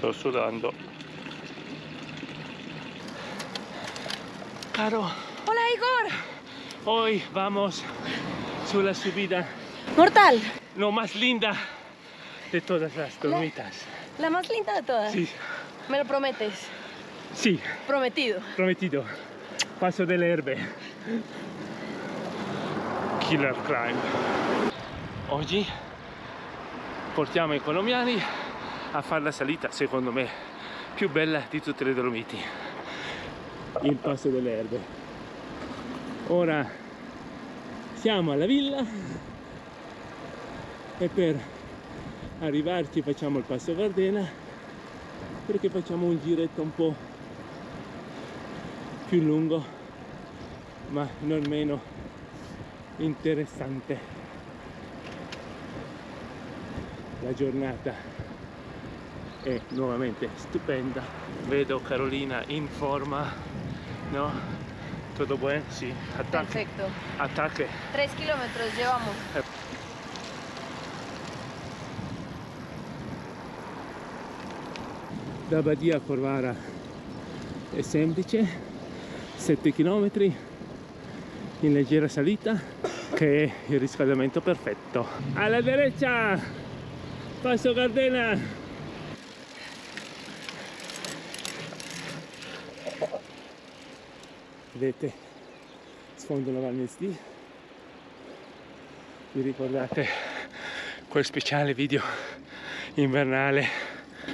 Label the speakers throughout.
Speaker 1: Sto sudando. Caro.
Speaker 2: Hola, Igor.
Speaker 1: Hoy vamos sulla subida
Speaker 2: Mortal.
Speaker 1: no más linda de todas las Dolomitas.
Speaker 2: La más linda de todas.
Speaker 1: Sí,
Speaker 2: ¿Me lo prometes?
Speaker 1: sì,
Speaker 2: Prometido.
Speaker 1: prometido. Passo delle Erbe. Killer climb. Oggi portiamo i colombiani a fare la salita, secondo me, più bella di tutte le Dolomiti. Il Passo delle Erbe. Ora siamo alla villa e per arrivarci facciamo il Passo Gardena, perché facciamo un giretto un po' più lungo ma non meno interessante. La giornata è nuovamente stupenda, vedo Carolina in forma, no? Tutto bene? Sì, attacche.
Speaker 2: Perfecto.
Speaker 1: Attacche.
Speaker 2: 3 kilómetros llevamos.
Speaker 1: Da Badia a Corvara è semplice, 7 km in leggera salita, che è il riscaldamento perfetto. Alla derecha, Passo Gardena. Vedete, sfondo la Val Mesdi. Vi ricordate quel speciale video invernale?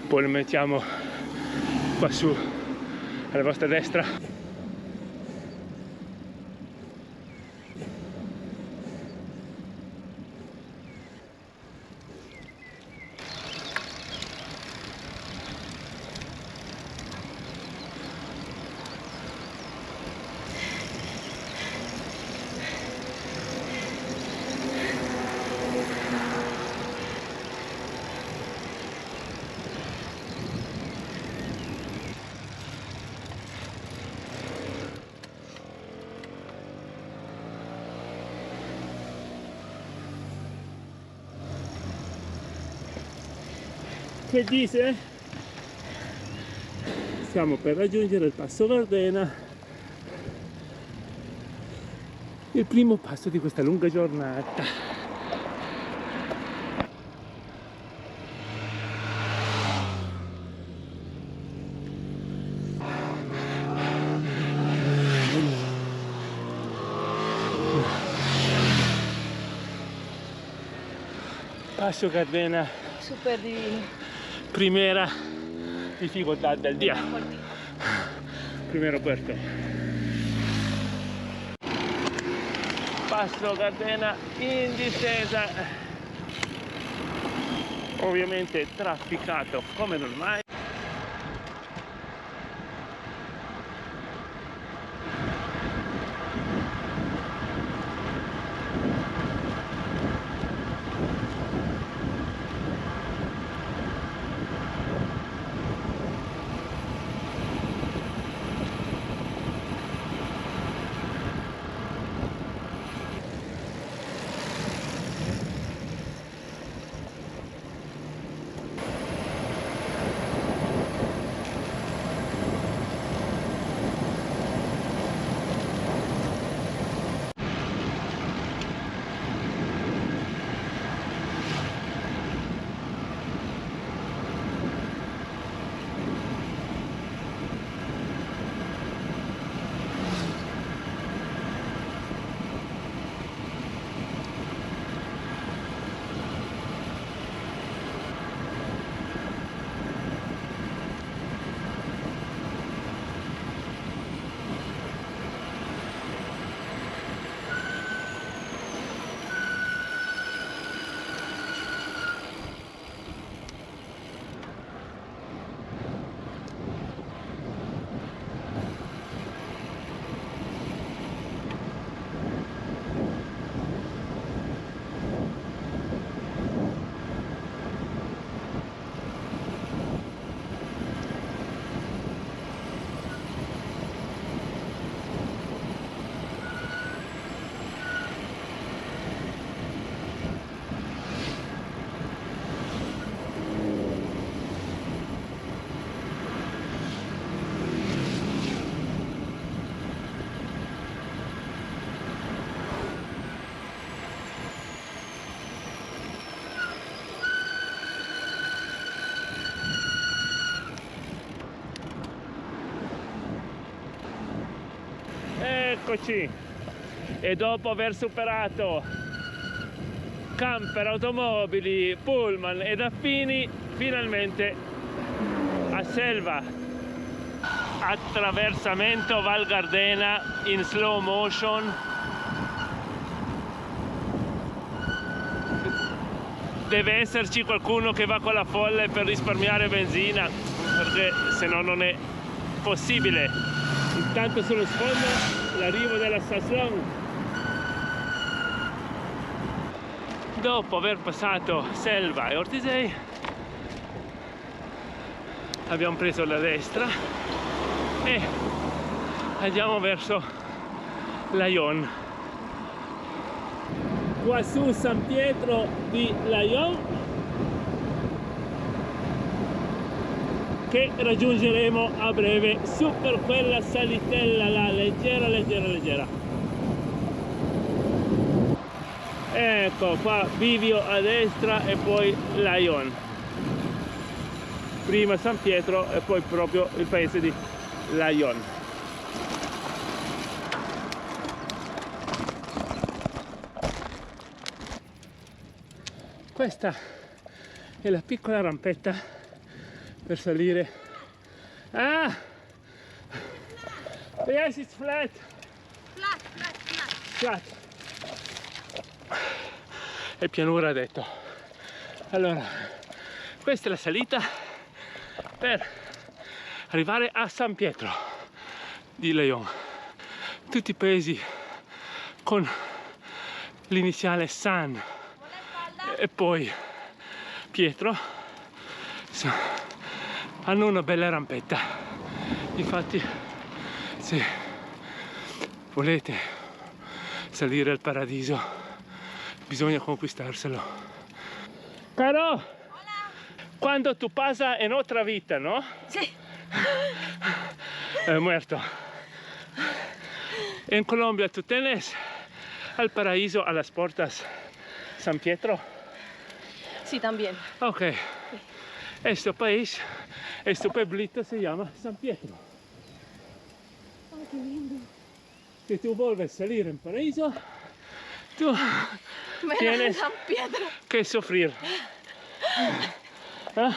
Speaker 1: Poi lo mettiamo qua su alla vostra destra. Che dice? Stiamo per raggiungere il Passo Gardena, il primo passo di questa lunga giornata. Passo Gardena,
Speaker 2: Súper divino.
Speaker 1: primera difficoltà del dia. Primero puerto. Passo Gardena in discesa. Ovviamente trafficato come non mai. Eccoci. E dopo aver superato camper, automobili, pullman ed affini, finalmente a Selva. Attraversamento Val Gardena in slow motion. Deve esserci qualcuno che va con la folle per risparmiare benzina, perché se no non è possibile. Intanto sullo sfondo l'arrivo della Saslong. Dopo aver passato Selva e Ortisei abbiamo preso la destra e andiamo verso Laion. Qua su San Pietro di Laion, che raggiungeremo a breve su per quella salitella là, leggera leggera leggera. Ecco qua Bivio a destra e poi Laion, prima San Pietro e poi proprio il paese di Laion. Questa è la piccola rampetta per salire. Ah! Yes, it's flat.
Speaker 2: Flat, flat, flat.
Speaker 1: Flat. È pianura, ha detto. Allora, questa è la salita per arrivare a San Pietro di Laion. Tutti i paesi con l'iniziale San e poi Pietro hanno una bella rampetta. Infatti, se volete salire al paradiso bisogna conquistarselo. Caro,
Speaker 2: Hola.
Speaker 1: cuando tú pasas en otra vida, ¿no?
Speaker 2: Sí.
Speaker 1: Muerto. En Colombia tú tienes al paraíso a las puertas San Pietro.
Speaker 2: Sí, también.
Speaker 1: Ok. Este país, este pueblito se llama San Pietro.
Speaker 2: Ay, qué lindo.
Speaker 1: Si tú vuelves a salir en paraíso, tú
Speaker 2: Me
Speaker 1: tienes
Speaker 2: San Pietro.
Speaker 1: que sufrir. ¿Ah?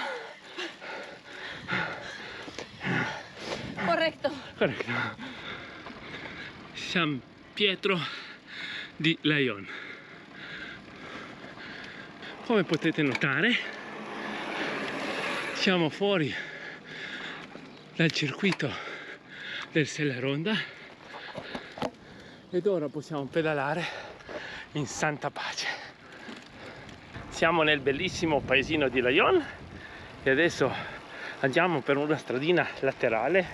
Speaker 2: Correcto.
Speaker 1: Corretto. San Pietro di Laion. Come potete notare, siamo fuori dal circuito del Sella Ronda ed ora possiamo pedalare in santa pace. Siamo nel bellissimo paesino di Laion e adesso andiamo per una stradina laterale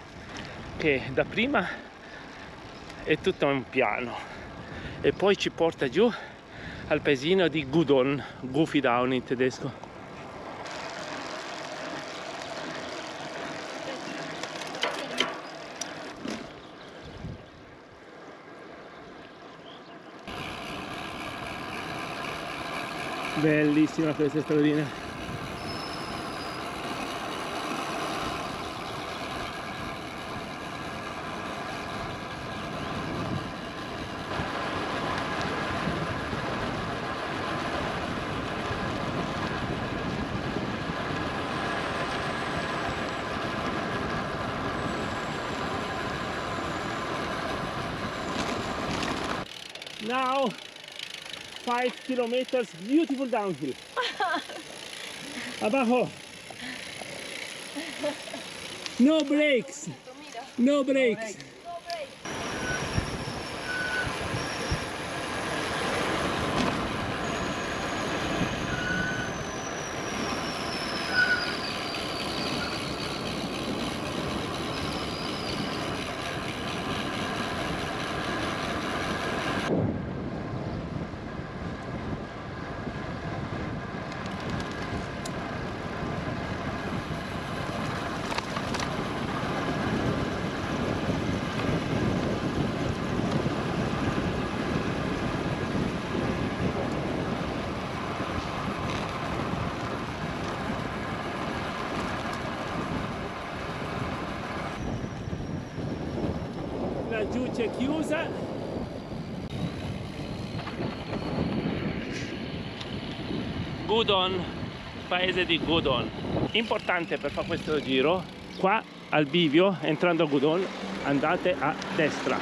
Speaker 1: che dapprima è tutto un piano e poi ci porta giù al paesino di Gudon, Gufidown in tedesco. Bellissima questa stradina. Now 5 kilometers beautiful downhill. Abajo. No brakes. No brakes. Laggiù c'è chiusa Gudon, paese di Gudon. Importante per fare questo giro, qua al bivio, entrando a Gudon, andate a destra.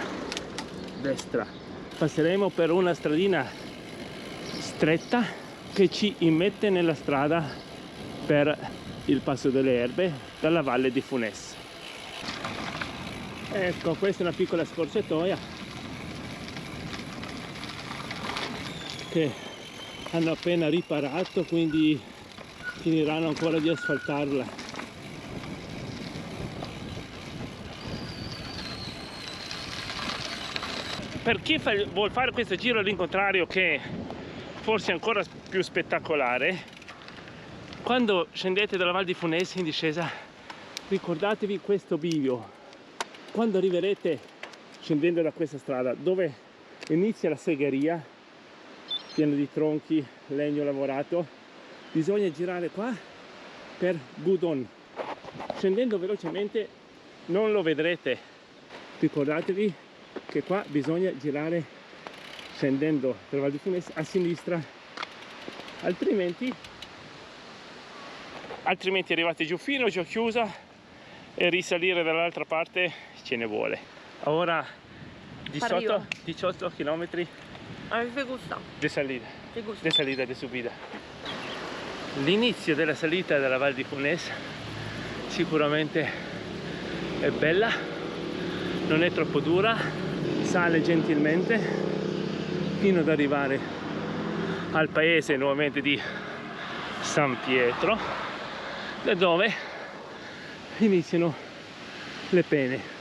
Speaker 1: Passeremo per una stradina stretta che ci immette nella strada per il Passo delle Erbe dalla valle di Funes. Ecco, questa è una piccola scorciatoia che hanno appena riparato, quindi finiranno ancora di asfaltarla. Per chi vuol fare questo giro all'incontrario, che forse è ancora più spettacolare, quando scendete dalla Val di Funes in discesa, ricordatevi questo bivio. Quando arriverete scendendo da questa strada dove inizia la segheria piena di tronchi, legno lavorato, bisogna girare qua per Gudon. Scendendo velocemente non lo vedrete. Ricordatevi che qua bisogna girare scendendo per Val di Funes a sinistra, altrimenti arrivate giù fino a Giochiusa e risalire dall'altra parte ce ne vuole. Ora 18 km
Speaker 2: A mí me gusta.
Speaker 1: di salita,
Speaker 2: Me gusta.
Speaker 1: di salita e di subida. L'inizio della salita della Val di Funes sicuramente è bella, non è troppo dura, sale gentilmente fino ad arrivare al paese nuovamente di San Pietro, da dove iniziano le pene.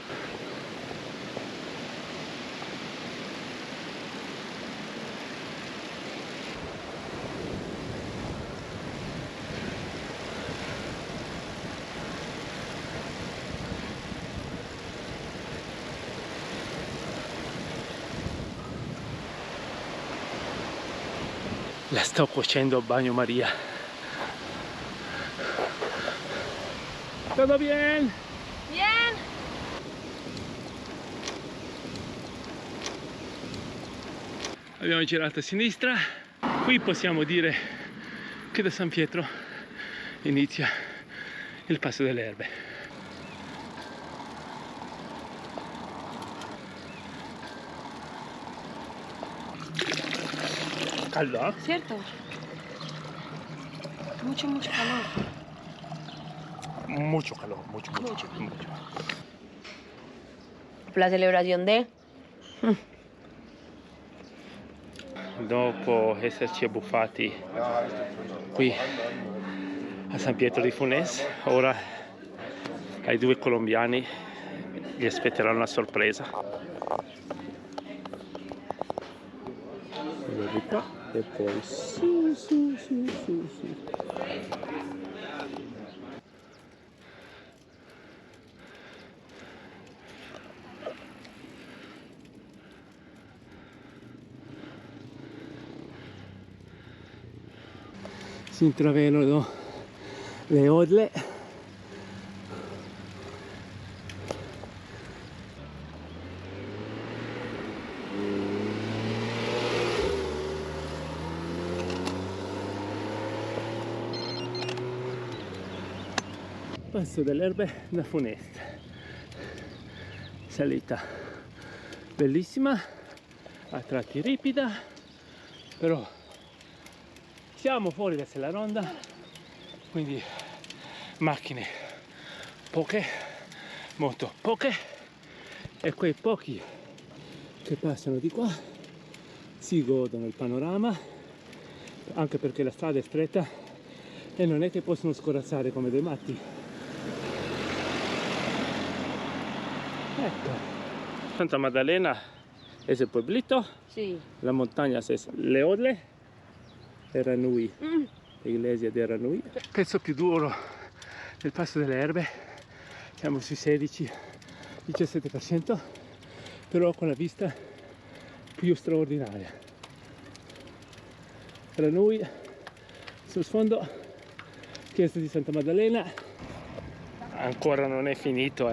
Speaker 1: La sto cuocendo a bagnomaria. Tutto bien?
Speaker 2: Bien.
Speaker 1: Abbiamo girato a sinistra. Qui possiamo dire che da San Pietro inizia il Passo delle Erbe. Caldo?
Speaker 2: Cierto. Mucho calor.
Speaker 1: Mucho calor, mucho.
Speaker 2: La celebración de...
Speaker 1: Dopo esserci abbuffati qui a San Pietro di Funes, ora ai due colombiani gli aspetterà una sorpresa. Di qua e poi su. Si intravedono le odle. Passo delle Erbe da Funes. Salita bellissima, a tratti ripida, però siamo fuori da Selaronda, quindi macchine poche, moto poche, e quei pochi che passano di qua si godono il panorama, anche perché la strada è stretta e non è che possono scorazzare come dei matti. Ecco, Santa Maddalena es el pueblito,
Speaker 2: Sí.
Speaker 1: la montagna es Leodle e Ranui, l'iglesia di Ranui. Il pezzo più duro del Passo delle Erbe, siamo sui 16-17%, però con la vista più straordinaria. Ranui sul sfondo, chiesa di Santa Maddalena, ancora non è finito,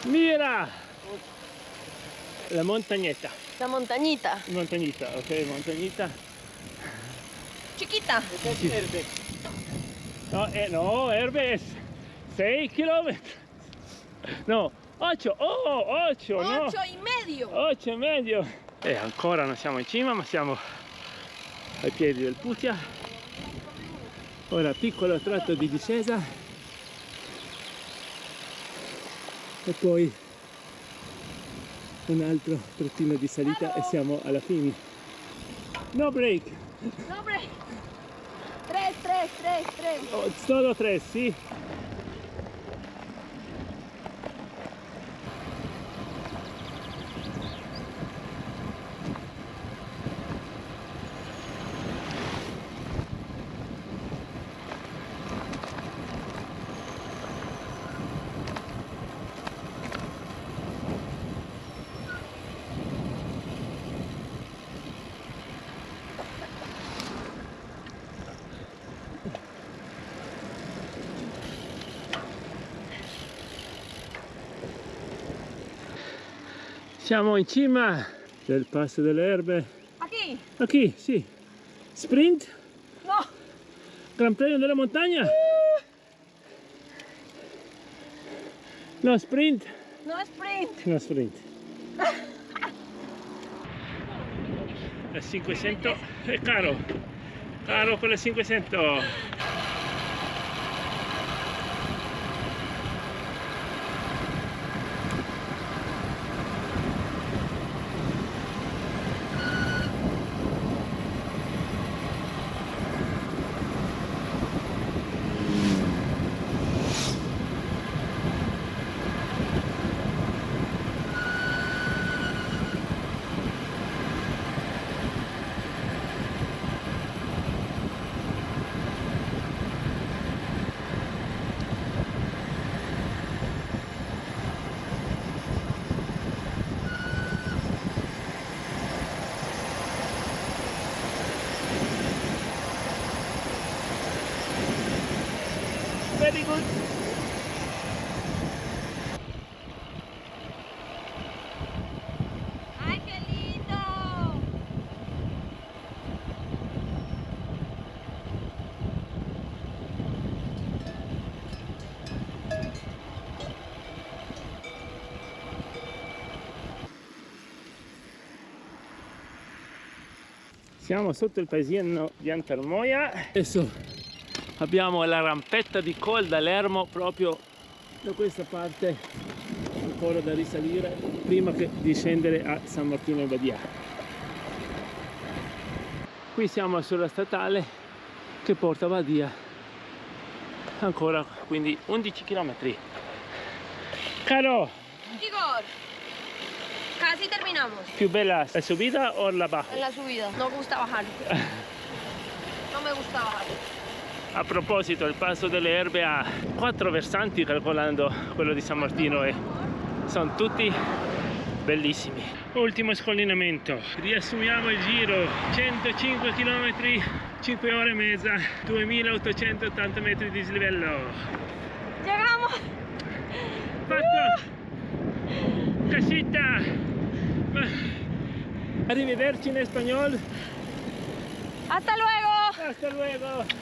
Speaker 1: Mira la montagnetta.
Speaker 2: La montañita.
Speaker 1: Montañita, ok, montañita.
Speaker 2: Chiquita.
Speaker 1: No, Herbe es 6 kilómetros. No, 8, 8, no.
Speaker 2: 8,5.
Speaker 1: 8 e medio. E ancora non siamo in cima, ma siamo ai piedi del Putia. Ora piccolo tratto di discesa e poi un altro trattino di salita e siamo alla fine. No break.
Speaker 2: No, break. 3.
Speaker 1: Oh, solo 3, sì. Siamo in cima del Passo delle Erbe.
Speaker 2: Aquí.
Speaker 1: Qui, sì. Sprint,
Speaker 2: No.
Speaker 1: Gran Premio della Montagna. No sprint.
Speaker 2: No sprint.
Speaker 1: No sprint. La 500 è caro. Caro con la 500. Very good.
Speaker 2: Ay, qué lindo.
Speaker 1: Siamo sotto il paesino di Antermoia. Adesso abbiamo la rampetta di Col d'Alermo proprio da questa parte, ancora da risalire prima di scendere a San Martino in Badia. Qui siamo sulla statale che porta a Badia, ancora quindi 11 km. Caro,
Speaker 2: Igor, casi terminamos.
Speaker 1: più bella la subida o la baja?
Speaker 2: En la subida. No me gusta bajar. No me gusta bajar.
Speaker 1: A proposito, il Passo delle Erbe ha 4 versanti calcolando quello di San Martino e sono tutti bellissimi. Ultimo scollinamento, riassumiamo il giro: 105 km, 5 ore e mezza, 2880 metri di dislivello.
Speaker 2: Llegamos.
Speaker 1: Fatto! Casita! Arrivederci in spagnolo.
Speaker 2: Hasta luego.
Speaker 1: Hasta luego!